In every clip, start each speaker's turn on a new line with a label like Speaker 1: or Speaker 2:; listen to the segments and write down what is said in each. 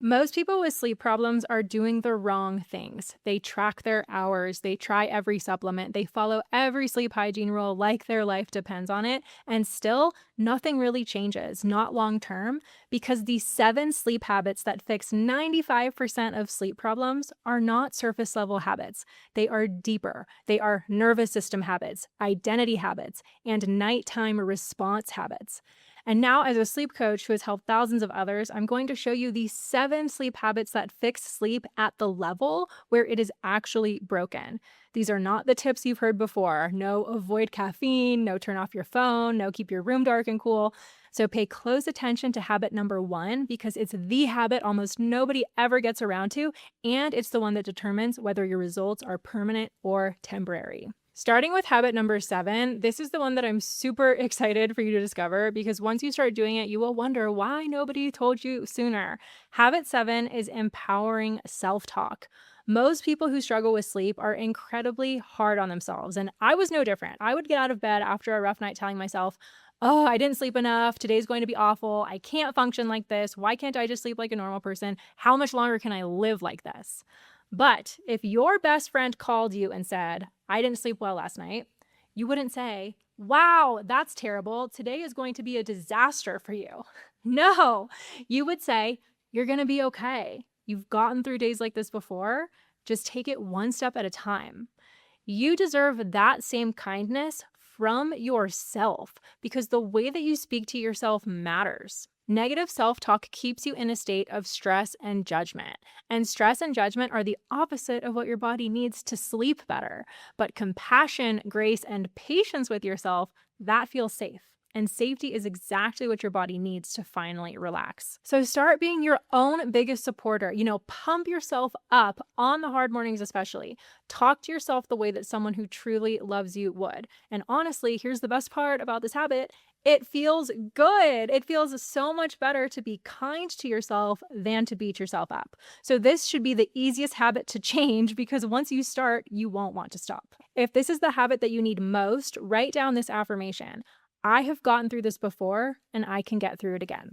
Speaker 1: Most people with sleep problems are doing the wrong things. They track their hours, they try every supplement, they follow every sleep hygiene rule like their life depends on it, and still nothing really changes, not long term, because these 7 sleep habits that fix 95% of sleep problems are not surface level habits. They are deeper. They are nervous system habits, identity habits, and nighttime response habits. And now, as a sleep coach who has helped thousands of others, I'm going to show you these 7 sleep habits that fix sleep at the level where it is actually broken. These are not the tips you've heard before. No avoid caffeine, no turn off your phone, no keep your room dark and cool. So pay close attention to habit number 1 because it's the habit almost nobody ever gets around to, and it's the one that determines whether your results are permanent or temporary. Starting with habit number 7, this is the one that I'm super excited for you to discover because once you start doing it, you will wonder why nobody told you sooner. Habit 7 is empowering self talk. Most people who struggle with sleep are incredibly hard on themselves, and I was no different. I would get out of bed after a rough night telling myself, oh, I didn't sleep enough. Today's going to be awful. I can't function like this. Why can't I just sleep like a normal person? How much longer can I live like this? But if your best friend called you and said, I didn't sleep well last night, you wouldn't say, wow, that's terrible. Today is going to be a disaster for you. No, you would say, you're going to be okay. You've gotten through days like this before. Just take it one step at a time. You deserve that same kindness from yourself because the way that you speak to yourself matters. Negative self talk keeps you in a state of stress and judgment. And stress and judgment are the opposite of what your body needs to sleep better. But compassion, grace, and patience with yourself, that feels safe. And safety is exactly what your body needs to finally relax. So start being your own biggest supporter. Pump yourself up on the hard mornings, especially. Talk to yourself the way that someone who truly loves you would. And honestly, here's the best part about this habit. It feels good. It feels so much better to be kind to yourself than to beat yourself up. So this should be the easiest habit to change because once you start, you won't want to stop. If this is the habit that you need most, write down this affirmation. I have gotten through this before and I can get through it again.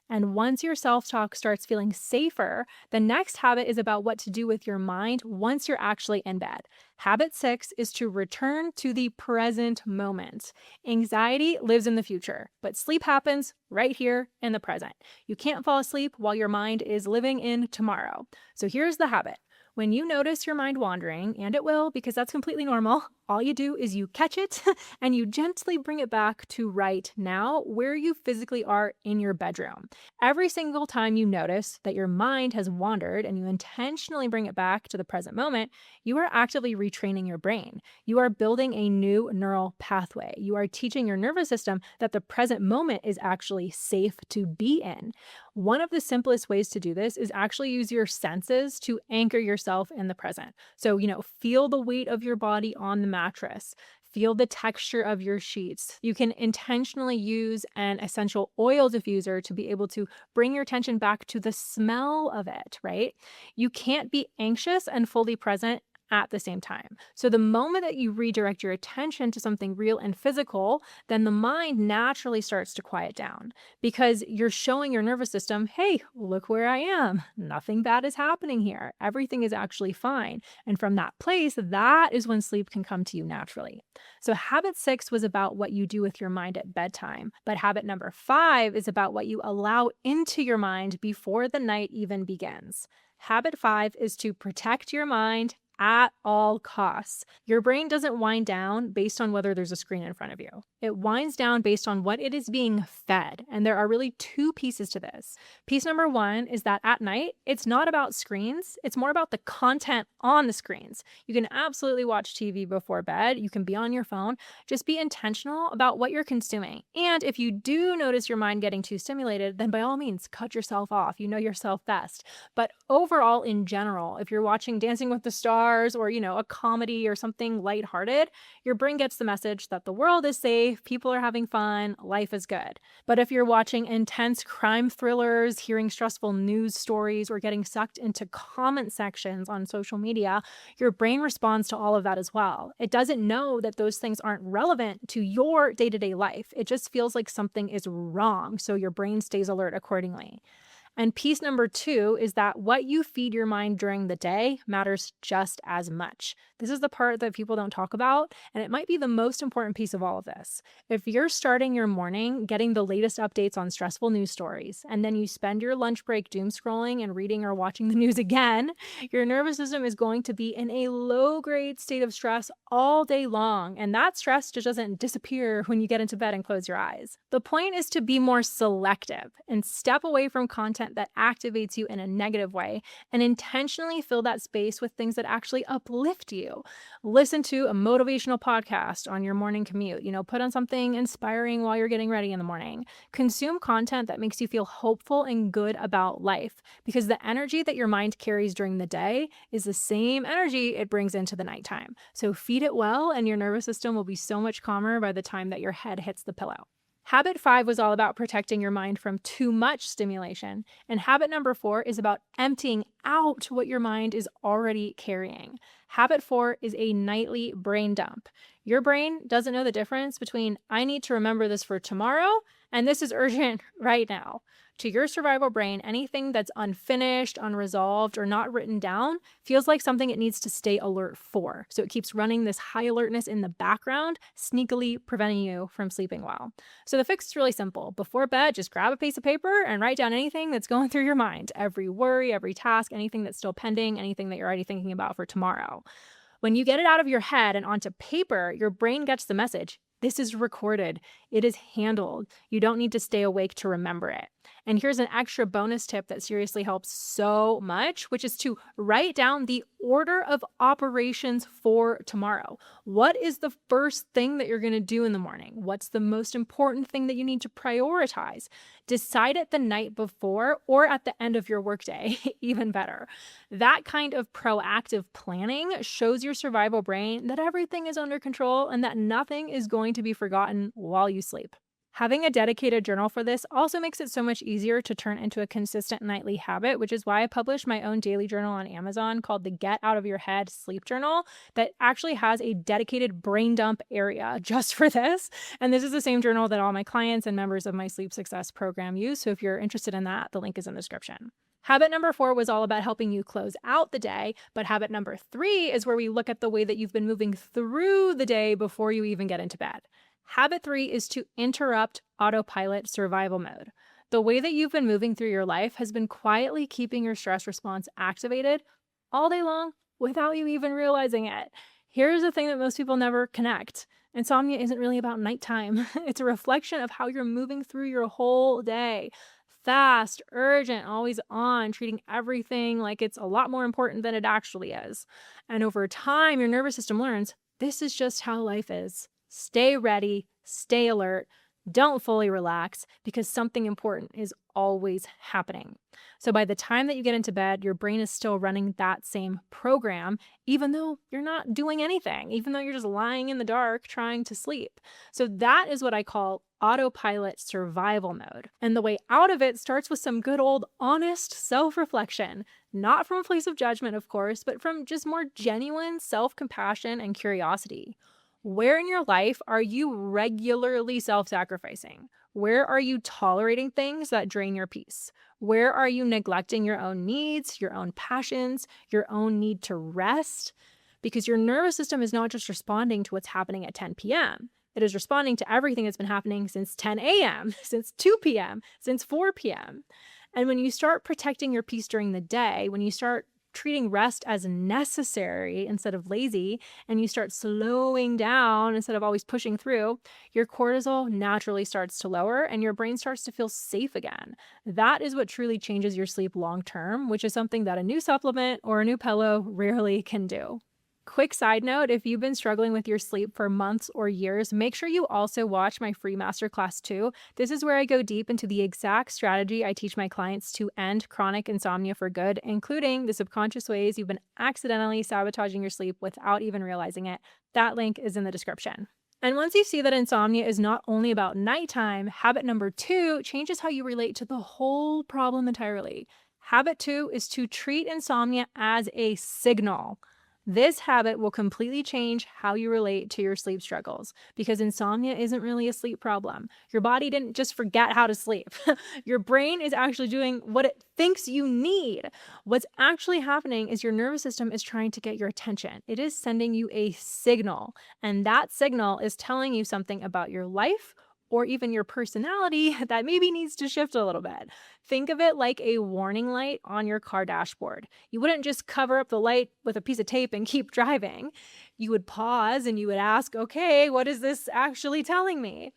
Speaker 1: And once your self talk starts feeling safer, the next habit is about what to do with your mind once you're actually in bed. Habit 6 is to return to the present moment. Anxiety lives in the future, but sleep happens right here in the present. You can't fall asleep while your mind is living in tomorrow. So here's the habit. When you notice your mind wandering, and it will because that's completely normal, all you do is you catch it and you gently bring it back to right now where you physically are in your bedroom. Every single time you notice that your mind has wandered and you intentionally bring it back to the present moment, you are actively retraining your brain. You are building a new neural pathway. You are teaching your nervous system that the present moment is actually safe to be in. One of the simplest ways to do this is actually use your senses to anchor yourself in the present. So, feel the weight of your body on the mattress. Feel the texture of your sheets. You can intentionally use an essential oil diffuser to be able to bring your attention back to the smell of it, right? You can't be anxious and fully present at the same time. So the moment that you redirect your attention to something real and physical, then the mind naturally starts to quiet down because you're showing your nervous system, hey, look where I am. Nothing bad is happening here. Everything is actually fine. And from that place, that is when sleep can come to you naturally. So habit 6 was about what you do with your mind at bedtime. But habit number 5 is about what you allow into your mind before the night even begins. Habit 5 is to protect your mind at all costs. Your brain doesn't wind down based on whether there's a screen in front of you. It winds down based on what it is being fed. And there are really 2 pieces to this. Piece number 1 is that at night, it's not about screens. It's more about the content on the screens. You can absolutely watch TV before bed. You can be on your phone. Just be intentional about what you're consuming. And if you do notice your mind getting too stimulated, then by all means, cut yourself off. You know yourself best. But overall, in general, if you're watching Dancing with the Stars or, a comedy or something lighthearted, your brain gets the message that the world is safe, people are having fun, life is good. But if you're watching intense crime thrillers, hearing stressful news stories, or getting sucked into comment sections on social media, your brain responds to all of that as well. It doesn't know that those things aren't relevant to your day-to-day life. It just feels like something is wrong, so your brain stays alert accordingly. And piece number 2 is that what you feed your mind during the day matters just as much. This is the part that people don't talk about, and it might be the most important piece of all of this. If you're starting your morning getting the latest updates on stressful news stories, and then you spend your lunch break doom scrolling and reading or watching the news again, your nervous system is going to be in a low-grade state of stress all day long, and that stress just doesn't disappear when you get into bed and close your eyes. The point is to be more selective and step away from content that activates you in a negative way and intentionally fill that space with things that actually uplift you. Listen to a motivational podcast on your morning commute. Put on something inspiring while you're getting ready in the morning. Consume content that makes you feel hopeful and good about life, because the energy that your mind carries during the day is the same energy it brings into the nighttime. So feed it well, and your nervous system will be so much calmer by the time that your head hits the pillow. Habit 5 was all about protecting your mind from too much stimulation, and habit number 4 is about emptying out what your mind is already carrying. Habit 4 is a nightly brain dump. Your brain doesn't know the difference between I need to remember this for tomorrow and this is urgent right now. To your survival brain, anything that's unfinished, unresolved, or not written down feels like something it needs to stay alert for. So it keeps running this high alertness in the background, sneakily preventing you from sleeping well. So the fix is really simple. Before bed, just grab a piece of paper and write down anything that's going through your mind. Every worry, every task, anything that's still pending, anything that you're already thinking about for tomorrow. When you get it out of your head and onto paper, your brain gets the message. This is recorded. It is handled. You don't need to stay awake to remember it. And here's an extra bonus tip that seriously helps so much, which is to write down the order of operations for tomorrow. What is the first thing that you're going to do in the morning? What's the most important thing that you need to prioritize? Decide it the night before or at the end of your workday, even better. That kind of proactive planning shows your survival brain that everything is under control and that nothing is going to be forgotten while you sleep. Having a dedicated journal for this also makes it so much easier to turn into a consistent nightly habit, which is why I published my own daily journal on Amazon called the Get Out of Your Head Sleep Journal that actually has a dedicated brain dump area just for this. And this is the same journal that all my clients and members of my sleep success program use. So if you're interested in that, the link is in the description. Habit number 4 was all about helping you close out the day, but habit number 3 is where we look at the way that you've been moving through the day before you even get into bed. Habit 3 is to interrupt autopilot survival mode. The way that you've been moving through your life has been quietly keeping your stress response activated all day long without you even realizing it. Here's the thing that most people never connect. Insomnia isn't really about nighttime. It's a reflection of how you're moving through your whole day. Fast, urgent, always on, treating everything like it's a lot more important than it actually is. And over time, your nervous system learns this is just how life is. Stay ready, stay alert, don't fully relax because something important is always happening. So by the time that you get into bed, your brain is still running that same program, even though you're not doing anything, even though you're just lying in the dark trying to sleep. So that is what I call autopilot survival mode. And the way out of it starts with some good old honest self-reflection, not from a place of judgment, of course, but from just more genuine self-compassion and curiosity. Where in your life are you regularly self-sacrificing? Where are you tolerating things that drain your peace? Where are you neglecting your own needs, your own passions, your own need to rest? Because your nervous system is not just responding to what's happening at 10 p.m. It is responding to everything that's been happening since 10 a.m., since 2 p.m., since 4 p.m. And when you start protecting your peace during the day, when you start treating rest as necessary instead of lazy, and you start slowing down instead of always pushing through, your cortisol naturally starts to lower and your brain starts to feel safe again. That is what truly changes your sleep long term, which is something that a new supplement or a new pillow rarely can do. Quick side note, if you've been struggling with your sleep for months or years, make sure you also watch my free Masterclass too. This is where I go deep into the exact strategy I teach my clients to end chronic insomnia for good, including the subconscious ways you've been accidentally sabotaging your sleep without even realizing it. That link is in the description. And once you see that insomnia is not only about nighttime, habit number 2 changes how you relate to the whole problem entirely. Habit 2 is to treat insomnia as a signal, This habit will completely change how you relate to your sleep struggles because insomnia isn't really a sleep problem. Your body didn't just forget how to sleep. Your brain is actually doing what it thinks you need. What's actually happening is your nervous system is trying to get your attention. It is sending you a signal, and that signal is telling you something about your life or even your personality that maybe needs to shift a little bit. Think of it like a warning light on your car dashboard. You wouldn't just cover up the light with a piece of tape and keep driving. You would pause and you would ask, okay, what is this actually telling me?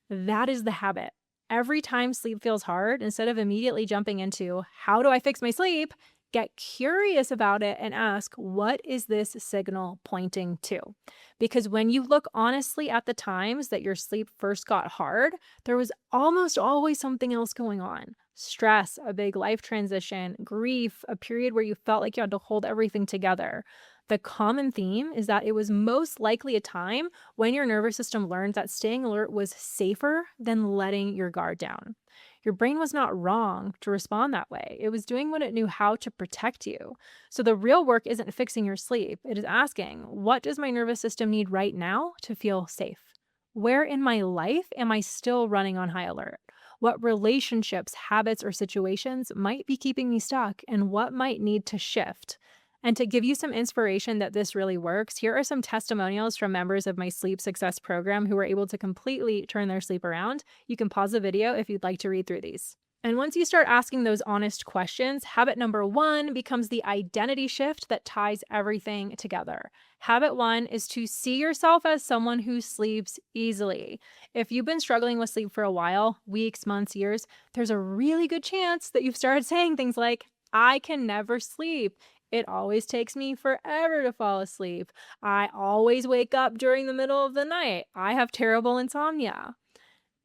Speaker 1: That is the habit. Every time sleep feels hard, instead of immediately jumping into, how do I fix my sleep? Get curious about it and ask, what is this signal pointing to? Because when you look honestly at the times that your sleep first got hard, there was almost always something else going on. Stress, a big life transition, grief, a period where you felt like you had to hold everything together. The common theme is that it was most likely a time when your nervous system learned that staying alert was safer than letting your guard down. Your brain was not wrong to respond that way. It was doing what it knew how to protect you. So the real work isn't fixing your sleep. It is asking, what does my nervous system need right now to feel safe? Where in my life am I still running on high alert? What relationships, habits, or situations might be keeping me stuck, and what might need to shift? And to give you some inspiration that this really works, here are some testimonials from members of my sleep success program who were able to completely turn their sleep around. You can pause the video if you'd like to read through these. And once you start asking those honest questions, habit number 1 becomes the identity shift that ties everything together. Habit 1 is to see yourself as someone who sleeps easily. If you've been struggling with sleep for a while, weeks, months, years, there's a really good chance that you've started saying things like, I can never sleep. It always takes me forever to fall asleep. I always wake up during the middle of the night. I have terrible insomnia.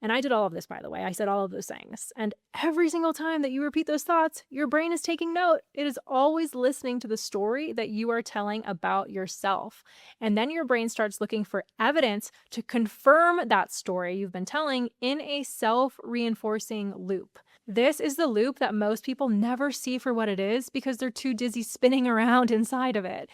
Speaker 1: And I did all of this, by the way. I said all of those things. And every single time that you repeat those thoughts, your brain is taking note. It is always listening to the story that you are telling about yourself. And then your brain starts looking for evidence to confirm that story you've been telling in a self-reinforcing loop. This is the loop that most people never see for what it is because they're too dizzy spinning around inside of it.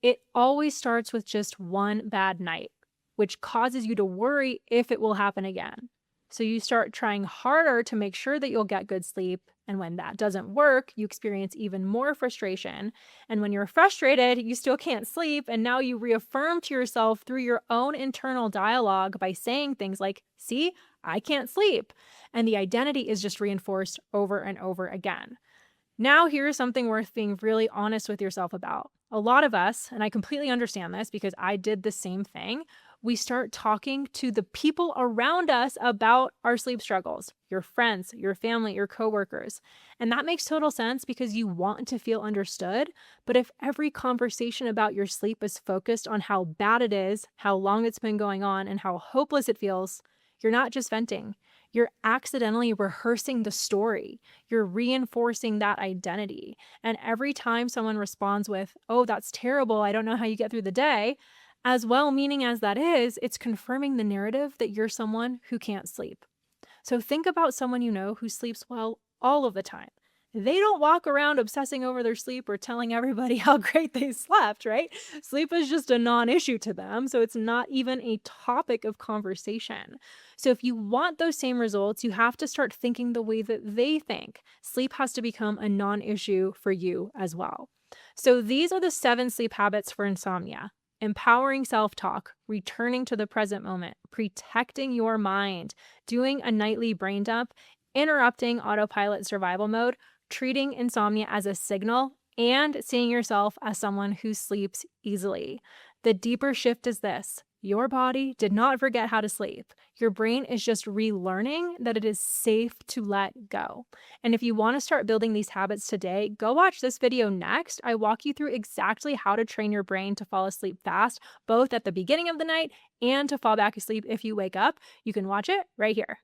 Speaker 1: It always starts with just one bad night, which causes you to worry if it will happen again. So you start trying harder to make sure that you'll get good sleep. And when that doesn't work, you experience even more frustration. And when you're frustrated, you still can't sleep. And now you reaffirm to yourself through your own internal dialogue by saying things like, see, I can't sleep. And the identity is just reinforced over and over again. Now, here's something worth being really honest with yourself about. A lot of us, and I completely understand this because I did the same thing, we start talking to the people around us about our sleep struggles, your friends, your family, your coworkers. And that makes total sense because you want to feel understood. But if every conversation about your sleep is focused on how bad it is, how long it's been going on, and how hopeless it feels, you're not just venting. You're accidentally rehearsing the story. You're reinforcing that identity. And every time someone responds with, oh, that's terrible, I don't know how you get through the day, as well-meaning as that is, it's confirming the narrative that you're someone who can't sleep. So think about someone you know who sleeps well all of the time. They don't walk around obsessing over their sleep or telling everybody how great they slept, right? Sleep is just a non-issue to them, so it's not even a topic of conversation. So if you want those same results, you have to start thinking the way that they think. Sleep has to become a non-issue for you as well. So these are the 7 sleep habits for insomnia. Empowering self-talk, returning to the present moment, protecting your mind, doing a nightly brain dump, interrupting autopilot survival mode, treating insomnia as a signal, and seeing yourself as someone who sleeps easily. The deeper shift is this. Your body did not forget how to sleep. Your brain is just relearning that it is safe to let go. And if you want to start building these habits today, go watch this video next. I walk you through exactly how to train your brain to fall asleep fast, both at the beginning of the night and to fall back asleep if you wake up. You can watch it right here.